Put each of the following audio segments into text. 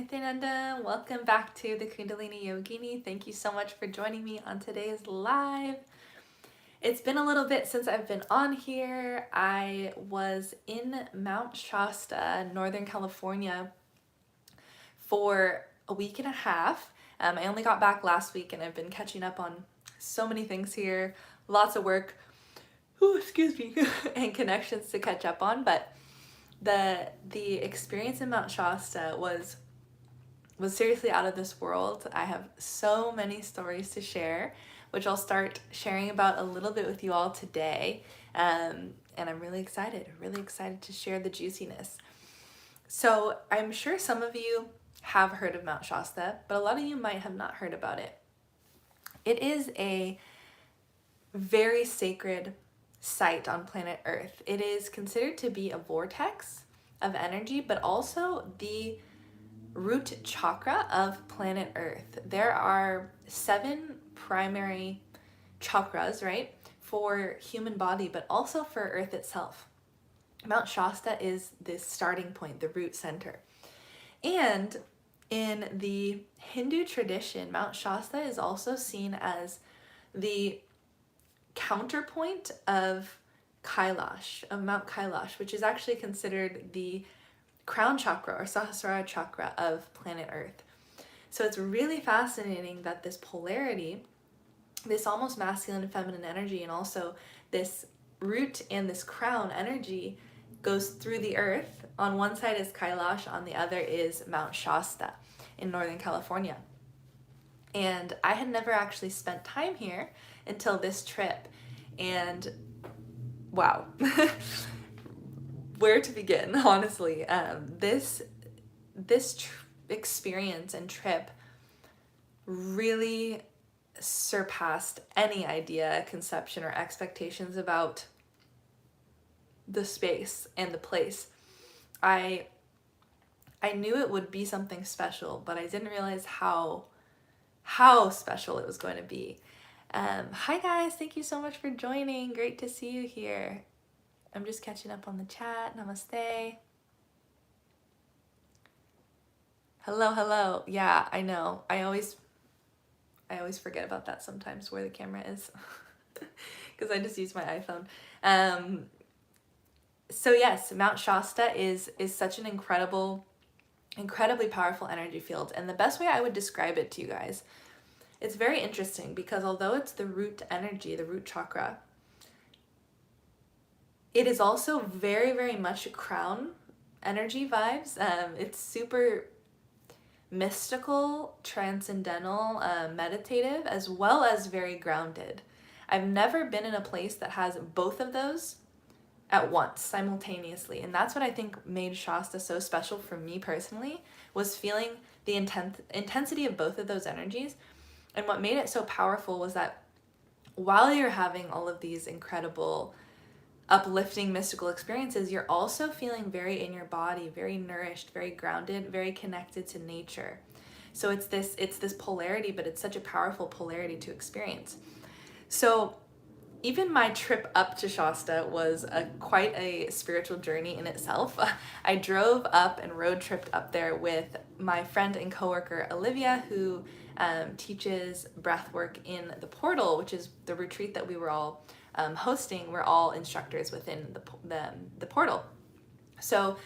Nithyanandam. Welcome back to the Kundalini Yogini. Thank you so much for joining me on today's live. It's been a little bit since I've been on here. I was in Mount Shasta, Northern California, for a week and a half. I only got back last week and I've been catching up on so many things here, lots of work, and connections to catch up on, but the experience in Mount Shasta was seriously out of this world. I have so many stories to share, which I'll start sharing about a little bit with you all today. And I'm really excited to share the juiciness. So I'm sure some of you have heard of Mount Shasta, but a lot of you might have not heard about it. It is a very sacred site on planet Earth. It is considered to be a vortex of energy, but also the root chakra of planet Earth. There are 7 primary chakras, right, for human body, but also for Earth itself. Mount Shasta is this starting point, the root center. And in the Hindu tradition, Mount Shasta is also seen as the counterpoint of Kailash, of Mount Kailash, which is actually considered the crown chakra or Sahasrara chakra of planet Earth. So it's really fascinating that this polarity, this almost masculine and feminine energy, and also this root and this crown energy goes through the earth. On one side is Kailash, on the other is Mount Shasta in Northern California. And I had never actually spent time here until this trip. And wow, where to begin, honestly. This experience and trip really surpassed any idea, conception, or expectations about the space and the place. I knew it would be something special, but I didn't realize how special it was going to be. Hi guys, thank you so much for joining. Great to see you here. I'm just catching up on the chat. Namaste. Hello. Yeah, I know. I always forget about that sometimes, where the camera is, because I just use my iPhone. So yes, Mount Shasta is such an incredibly powerful energy field, and the best way I would describe it to you guys, it's very interesting because although it's the root energy, the root chakra, it is also very, very much crown energy vibes. It's super mystical, transcendental, meditative, as well as very grounded. I've never been in a place that has both of those at once, simultaneously. And that's what I think made Shasta so special for me personally, was feeling the intensity of both of those energies. And what made it so powerful was that while you're having all of these incredible, uplifting, mystical experiences, you're also feeling very in your body, very nourished, very grounded, very connected to nature. So it's this polarity, but it's such a powerful polarity to experience. So even my trip up to Shasta was quite a spiritual journey in itself. I drove up and road tripped up there with my friend and coworker Olivia, who teaches breathwork in the Portal, which is the retreat that we were all hosting. We're all instructors within the Portal. So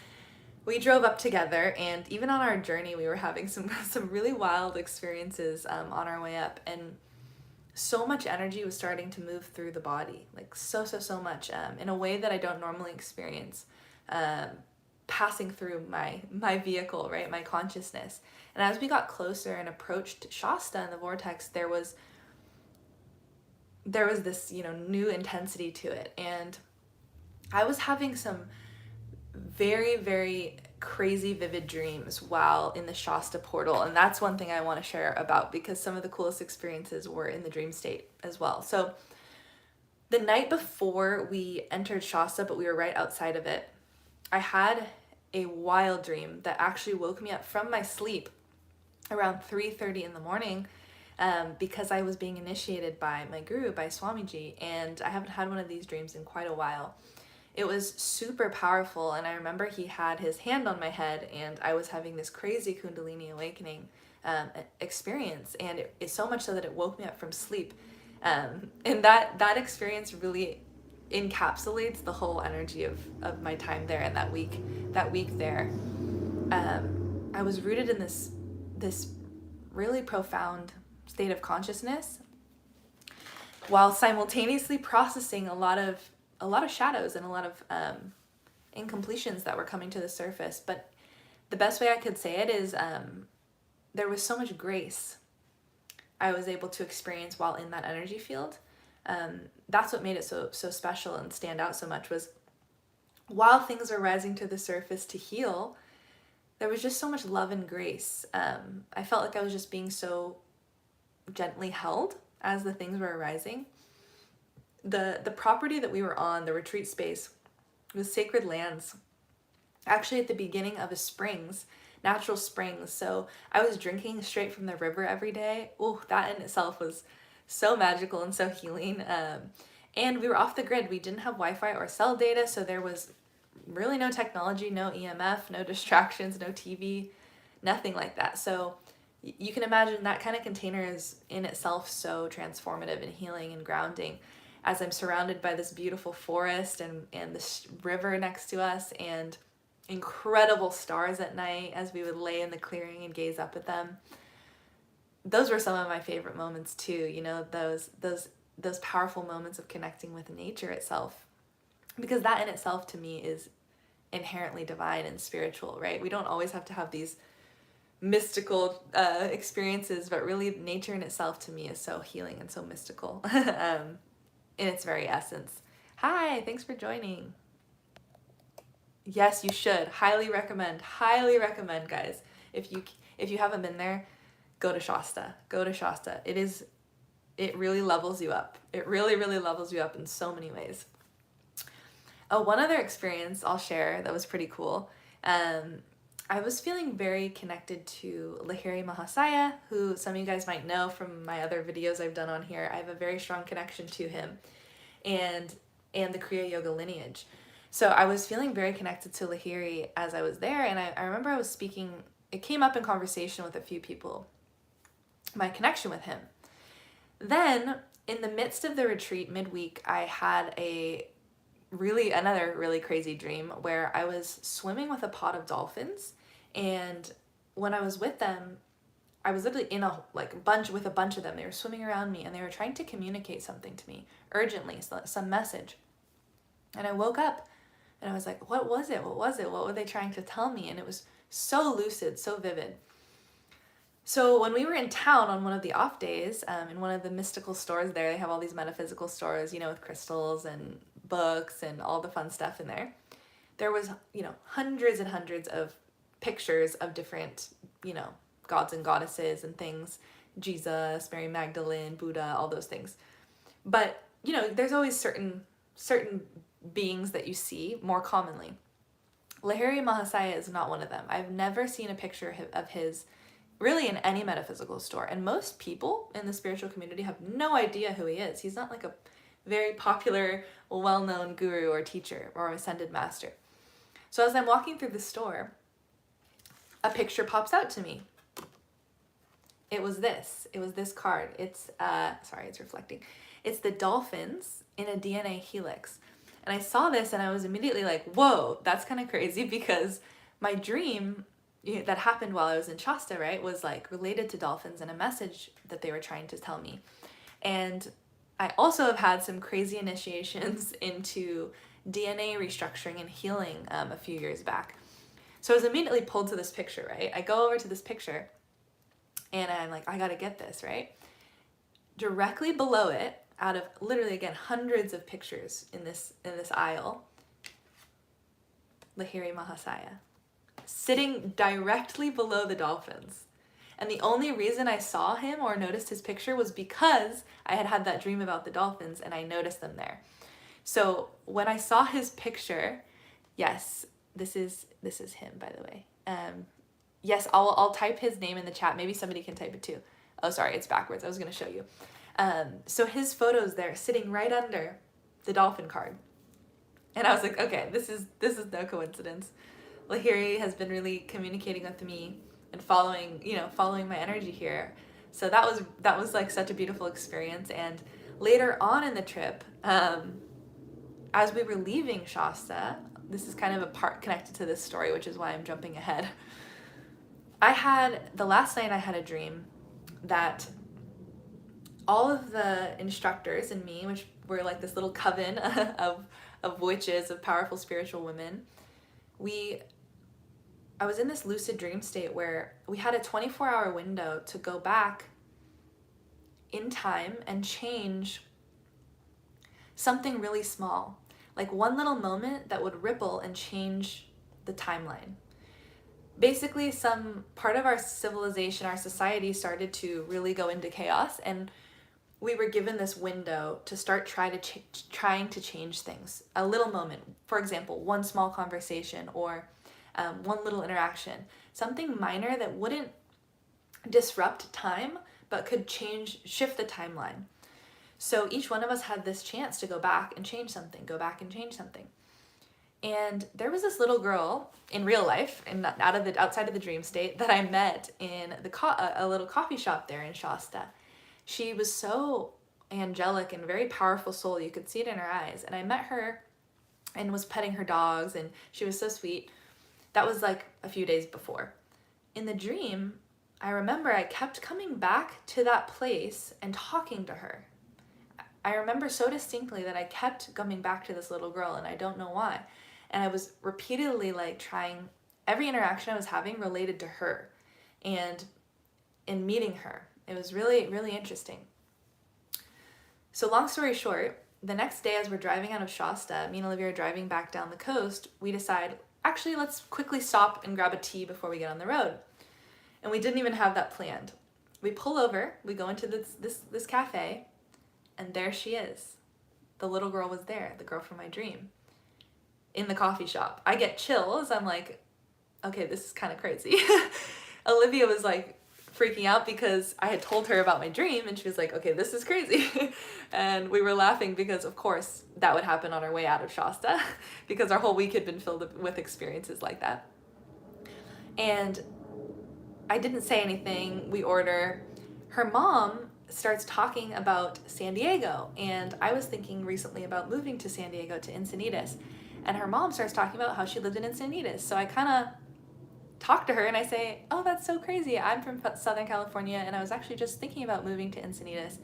we drove up together, and even on our journey, we were having some really wild experiences on our way up, and so much energy was starting to move through the body, like so much, in a way that I don't normally experience, passing through my vehicle, right, my consciousness. And as we got closer and approached Shasta in the vortex, there was this, new intensity to it. And I was having some very, very crazy vivid dreams while in the Shasta portal, and that's one thing I want to share about, because some of the coolest experiences were in the dream state as well. So the night before we entered Shasta, but we were right outside of it, I had a wild dream that actually woke me up from my sleep around 3:30 in the morning, because I was being initiated by my guru, by Swamiji, and I haven't had one of these dreams in quite a while. it was super powerful. And I remember he had his hand on my head, and I was having this crazy Kundalini awakening experience. And it's so much so that it woke me up from sleep. And that experience really encapsulates the whole energy of my time there, and that week there. I was rooted in this really profound state of consciousness, while simultaneously processing a lot of shadows and a lot of incompletions that were coming to the surface. But the best way I could say it is there was so much grace I was able to experience while in that energy field. That's what made it so special and stand out so much, was while things were rising to the surface to heal, there was just so much love and grace. I felt like I was just being so gently held as the things were arising. The property that we were on, the retreat space, was sacred lands, actually at the beginning of a springs, natural springs. So I was drinking straight from the river every day. Oh, that in itself was so magical and so healing. And we were off the grid. We didn't have Wi-Fi or cell data, so there was really no technology, no EMF, no distractions, no TV, nothing like that. So you can imagine that kind of container is in itself so transformative and healing and grounding, as I'm surrounded by this beautiful forest and this river next to us, and incredible stars at night as we would lay in the clearing and gaze up at them. Those were some of my favorite moments too, you know, those powerful moments of connecting with nature itself, because that in itself to me is inherently divine and spiritual, right? We don't always have to have these mystical experiences, but really nature in itself to me is so healing and so mystical in its very essence. Hi, thanks for joining. Yes, you should. Highly recommend, guys. If you haven't been there, go to Shasta. Go to Shasta. It really levels you up. It really, really levels you up in so many ways. Oh, one other experience I'll share that was pretty cool. I was feeling very connected to Lahiri Mahasaya, who some of you guys might know from my other videos I've done on here. I have a very strong connection to him and the Kriya Yoga lineage. So I was feeling very connected to Lahiri as I was there, and I remember I was speaking, it came up in conversation with a few people, my connection with him. Then, in the midst of the retreat midweek, I had another really crazy dream where I was swimming with a pod of dolphins, and when I was with them, I was literally in a bunch of them. They were swimming around me, and they were trying to communicate something to me urgently, some message. And I woke up, and I was like, what was it? What were they trying to tell me? And it was so lucid, so vivid. So when we were in town on one of the off days, in one of the mystical stores there, they have all these metaphysical stores, you know, with crystals and books and all the fun stuff in there. There was, you know, hundreds and hundreds of pictures of different, you know, gods and goddesses and things, Jesus, Mary Magdalene, Buddha, all those things. But, you know, there's always certain beings that you see more commonly. Lahiri Mahasaya is not one of them. I've never seen a picture of his really in any metaphysical store, and most people in the spiritual community have no idea who he is. He's not like a very popular, well-known guru or teacher or ascended master. So as I'm walking through the store, a picture pops out to me. It was this card. It's sorry, it's reflecting. It's the dolphins in a DNA helix. And I saw this and I was immediately like, whoa, that's kind of crazy, because my dream that happened while I was in Shasta, right, was like related to dolphins and a message that they were trying to tell me. And I also have had some crazy initiations into DNA restructuring and healing a few years back. So I was immediately pulled to this picture, right? I go over to this picture and I'm like, I gotta get this, right? Directly below it, out of literally, again, hundreds of pictures in this aisle, Lahiri Mahasaya, sitting directly below the dolphins. And the only reason I saw him or noticed his picture was because I had that dream about the dolphins and I noticed them there. So when I saw his picture, yes, this is him, by the way. Yes, I'll type his name in the chat. Maybe somebody can type it too. Oh, sorry, it's backwards. I was going to show you. So his photo's there, sitting right under the dolphin card. And I was like, okay, this is no coincidence. Lahiri has been really communicating with me and following my energy here. So that was like such a beautiful experience. And later on in the trip, as we were leaving Shasta, this is kind of a part connected to this story, which is why I'm jumping ahead. The last night I had a dream that all of the instructors and me, which were like this little coven of witches, of powerful spiritual women, I was in this lucid dream state where we had a 24-hour window to go back in time and change something really small, like one little moment that would ripple and change the timeline. Basically, some part of our civilization, our society started to really go into chaos, and we were given this window to start trying to change things. A little moment, for example, one small conversation or one little interaction, something minor that wouldn't disrupt time, but could shift the timeline. So each one of us had this chance to go back and change something, And there was this little girl in real life, and outside of the dream state, that I met in a little coffee shop there in Shasta. She was so angelic and very powerful soul. You could see it in her eyes. And I met her and was petting her dogs, and she was so sweet. That was like a few days before. In the dream, I remember I kept coming back to that place and talking to her. I remember so distinctly that I kept coming back to this little girl, and I don't know why. And I was repeatedly like trying, every interaction I was having related to her and in meeting her. It was really, really interesting. So long story short, the next day as we're driving out of Shasta, me and Olivia are driving back down the coast, we decide, actually, let's quickly stop and grab a tea before we get on the road. And we didn't even have that planned. We pull over, we go into this cafe, and there she is. The little girl was there, the girl from my dream, in the coffee shop. I get chills. I'm like, okay, this is kind of crazy. Olivia was like freaking out because I had told her about my dream, and she was like, okay, this is crazy. And we were laughing because, of course, that would happen on our way out of Shasta because our whole week had been filled with experiences like that. And I didn't say anything. We order. Her mom starts talking about San Diego, and I was thinking recently about moving to San Diego, to Encinitas, and her mom starts talking about how she lived in Encinitas. So I kind of talk to her and I say, oh, that's so crazy. I'm from Southern California, and I was actually just thinking about moving to Encinitas.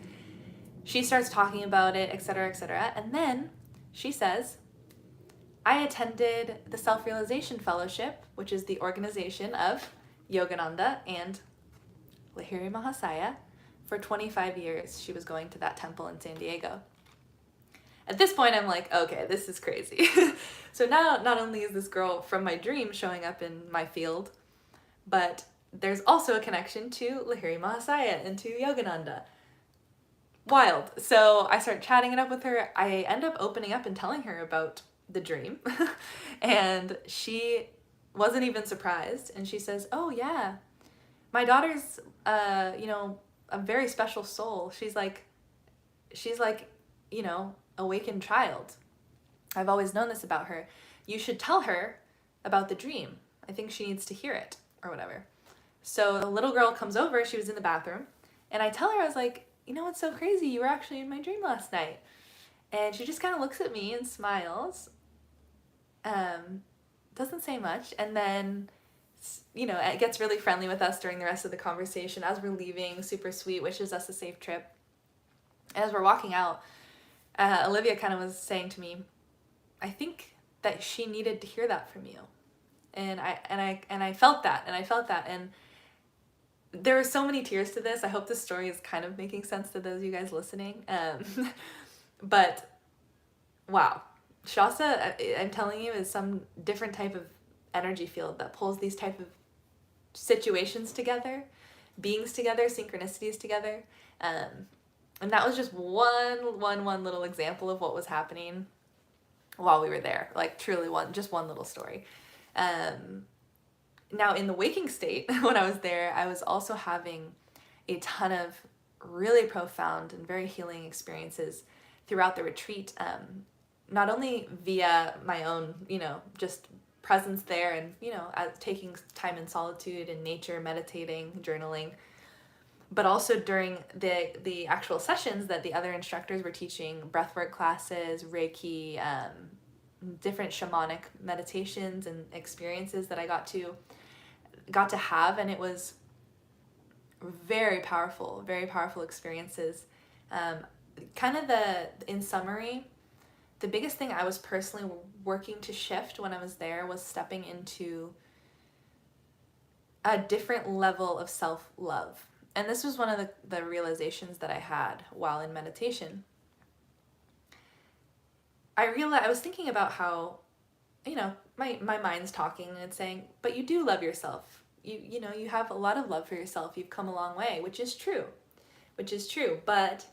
She starts talking about it, etc., etc. And then she says, I attended the Self-Realization Fellowship, which is the organization of Yogananda and Lahiri Mahasaya. For 25 years, she was going to that temple in San Diego. At this point, I'm like, okay, this is crazy. So now, not only is this girl from my dream showing up in my field, but there's also a connection to Lahiri Mahasaya and to Yogananda. Wild. So I start chatting it up with her. I end up opening up and telling her about the dream. And she wasn't even surprised. And she says, oh yeah, my daughter's, a very special soul. She's like, awakened child. I've always known this about her. You should tell her about the dream. I think she needs to hear it, or whatever. So the little girl comes over, she was in the bathroom, and I tell her, I was like, you know what's so crazy? You were actually in my dream last night. And she just kind of looks at me and smiles, doesn't say much, and then it gets really friendly with us during the rest of the conversation. As we're leaving, super sweet, wishes us a safe trip. And as we're walking out, Olivia kind of was saying to me, I think that she needed to hear that from you. And I felt that, and there were so many tears to this. I hope this story is kind of making sense to those of you guys listening. But wow, Shasta, I'm telling you, is some different type of energy field that pulls these type of situations together, beings together, synchronicities together. And that was just one little example of what was happening while we were there. Like truly just one little story. Now in the waking state, when I was there, I was also having a ton of really profound and very healing experiences throughout the retreat. not only via my own, just presence there and, taking time in solitude and nature, meditating, journaling, but also during the actual sessions that the other instructors were teaching, breathwork classes, Reiki, different shamanic meditations and experiences that I got to have, and it was very powerful experiences. Kind of in summary, the biggest thing I was personally working to shift when I was there was stepping into a different level of self-love. And this was one of the realizations that I had while in meditation. I was thinking about how, my mind's talking and it's saying, but you do love yourself. You have a lot of love for yourself. You've come a long way, which is true. But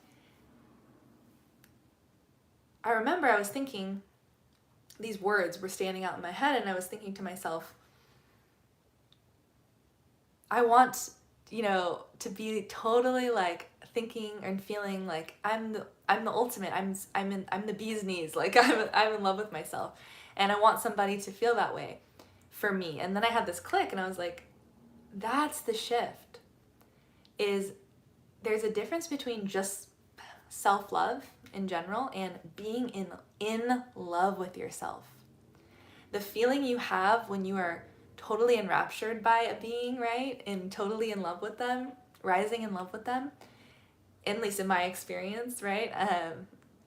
I remember I was thinking, these words were standing out in my head, and I was thinking to myself, I want, to be totally like thinking and feeling like I'm the ultimate. I'm the bee's knees. Like I'm in love with myself, and I want somebody to feel that way for me. And then I had this click, and I was like, that's the shift. There's a difference between just self-love in general and being in love with yourself. The feeling you have when you are totally enraptured by a being, right? And totally in love with them, rising in love with them, at least in my experience, right?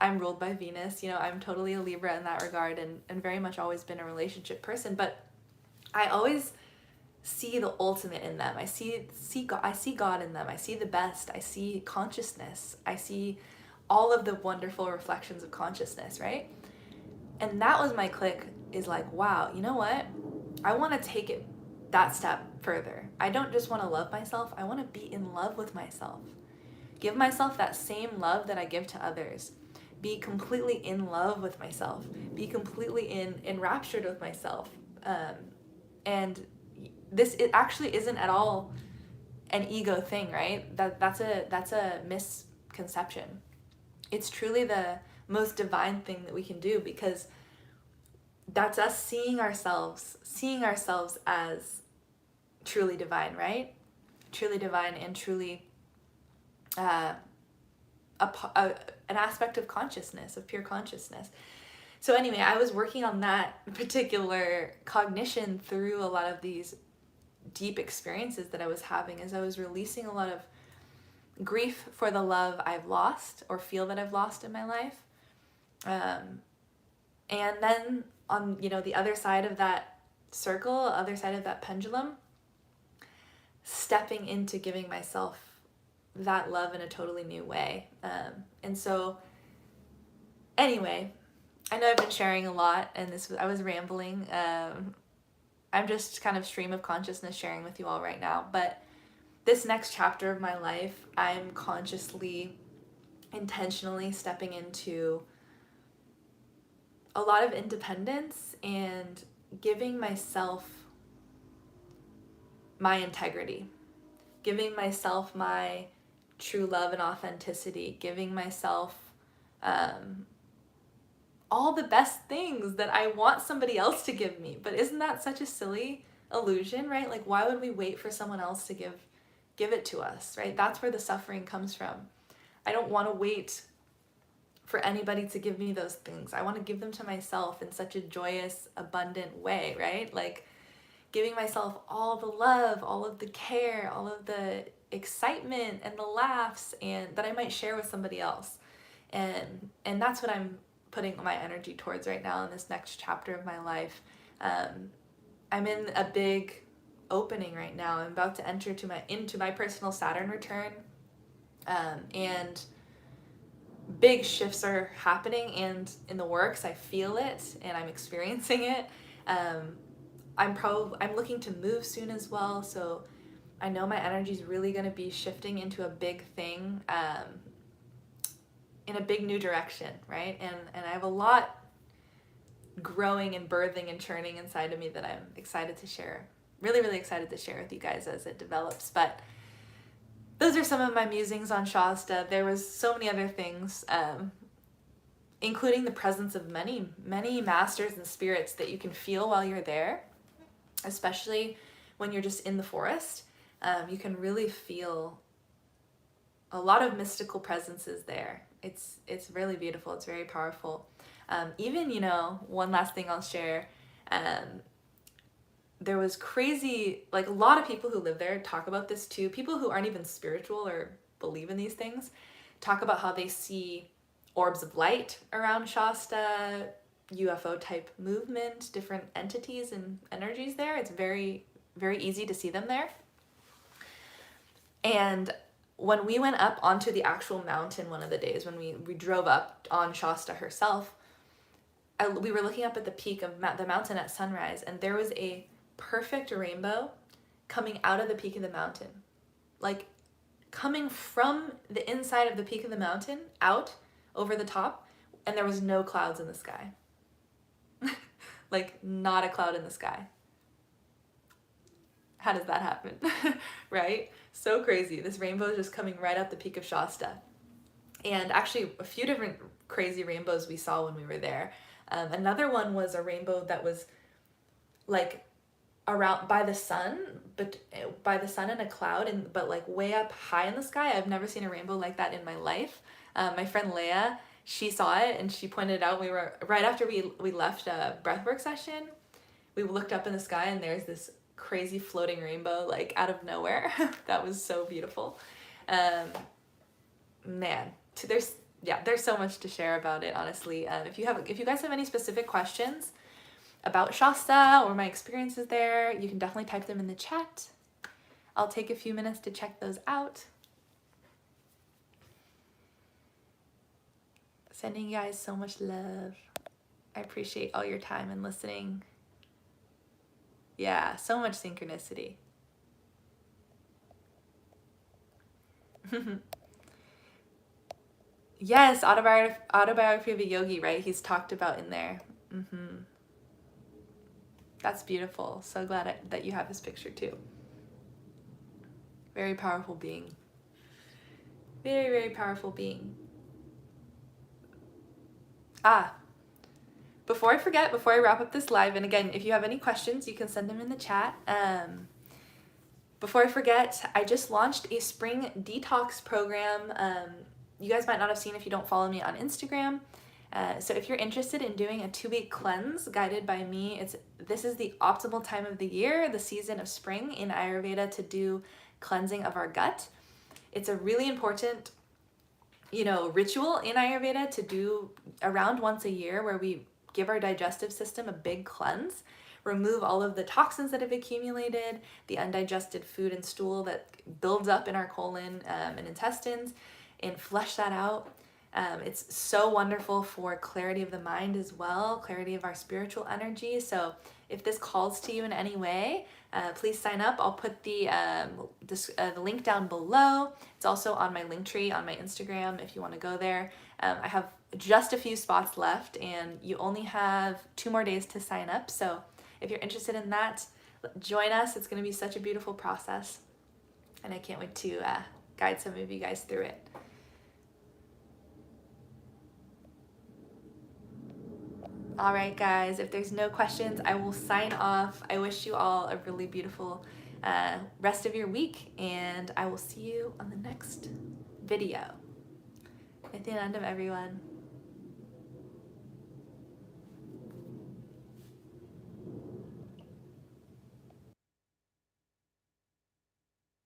I'm ruled by Venus, I'm totally a Libra in that regard, and very much always been a relationship person, but I always see the ultimate in them. I see God in them. I see the best. I see consciousness. I see all of the wonderful reflections of consciousness, right? And that was my click, is like, wow, you know what? I want to take it that step further. I don't just want to love myself. I want to be in love with myself. Give myself that same love that I give to others. Be completely in love with myself. Be completely enraptured with myself. And it actually isn't at all an ego thing, right? That's a misconception. It's truly the most divine thing that we can do, because that's us seeing ourselves as truly divine, right? Truly divine and truly an aspect of consciousness, of pure consciousness. So anyway, I was working on that particular cognition through a lot of these deep experiences that I was having, as I was releasing a lot of grief for the love I've lost or feel that I've lost in my life. And then on, the other side of that circle, other side of that pendulum, stepping into giving myself that love in a totally new way. And so anyway, I know I've been sharing a lot, and I was rambling. I'm just kind of stream of consciousness sharing with you all right now, but this next chapter of my life, I'm consciously, intentionally stepping into a lot of independence and giving myself my integrity, giving myself my true love and authenticity, giving myself all the best things that I want somebody else to give me. But isn't that such a silly illusion, right? Like, why would we wait for someone else to give it to us, right? That's where the suffering comes from. I don't want to wait for anybody to give me those things. I want to give them to myself in such a joyous, abundant way, right? Like giving myself all the love, all of the care, all of the excitement and the laughs and that I might share with somebody else. And that's what I'm putting my energy towards right now in this next chapter of my life. I'm in a big opening right now. I'm about to enter into my personal Saturn return, and big shifts are happening and in the works. I feel it and I'm experiencing it. I'm looking to move soon as well, so I know my energy is really going to be shifting into a big thing, in a big new direction, right? And I have a lot growing and birthing and churning inside of me that I'm excited to share. Really, really excited to share with you guys as it develops. But those are some of my musings on Shasta. There was so many other things. including the presence of many, many masters and spirits that you can feel while you're there, especially when you're just in the forest. You can really feel a lot of mystical presences there. It's really beautiful. It's very powerful. Even, you know, one last thing I'll share. There was crazy, like a lot of people who live there talk about this too. People who aren't even spiritual or believe in these things talk about how they see orbs of light around Shasta, UFO type movement, different entities and energies there. It's very, very easy to see them there. And when we went up onto the actual mountain one of the days, when we drove up on Shasta herself, we were looking up at the peak of the mountain at sunrise, and there was a perfect rainbow coming out of the peak of the mountain. Like coming from the inside of the peak of the mountain out over the top, and there was no clouds in the sky. Like not a cloud in the sky. How does that happen? Right? So crazy. This rainbow is just coming right up the peak of Shasta. And actually a few different crazy rainbows we saw when we were there. Another one was a rainbow that was like around by the sun in a cloud, but like way up high in the sky. I've never seen a rainbow like that in my life. My friend Leia, she saw it and she pointed it out. We were right after we left a breathwork session. We looked up in the sky and there's this crazy floating rainbow like out of nowhere. That was so beautiful. Man, there's so much to share about it, honestly. If you guys have any specific questions about Shasta or my experiences there, you can definitely type them in the chat. I'll take a few minutes to check those out. Sending you guys so much love. I appreciate all your time and listening. Yeah, so much synchronicity. Yes, autobiography of a yogi, right? He's talked about in there. That's beautiful. So glad that you have his picture too. Very powerful being. Very, very powerful being. Before I forget, before I wrap up this live, and again, if you have any questions, you can send them in the chat. Before I forget, I just launched a spring detox program. You guys might not have seen if you don't follow me on Instagram. So if you're interested in doing a 2-week cleanse guided by me, this is the optimal time of the year, the season of spring in Ayurveda, to do cleansing of our gut. It's a really important, ritual in Ayurveda to do around once a year, where we give our digestive system a big cleanse, remove all of the toxins that have accumulated, the undigested food and stool that builds up in our colon and intestines, and flush that out. It's so wonderful for clarity of the mind as well, clarity of our spiritual energy. So if this calls to you in any way, please sign up. I'll put the link down below. It's also on my link tree on my Instagram if you want to go there. I have just a few spots left, and you only have 2 more days to sign up. So if you're interested in that, join us. It's going to be such a beautiful process, and I can't wait to guide some of you guys through it. All right, guys, if there's no questions, I will sign off. I wish you all a really beautiful rest of your week, and I will see you on the next video. Nithyanandam, everyone.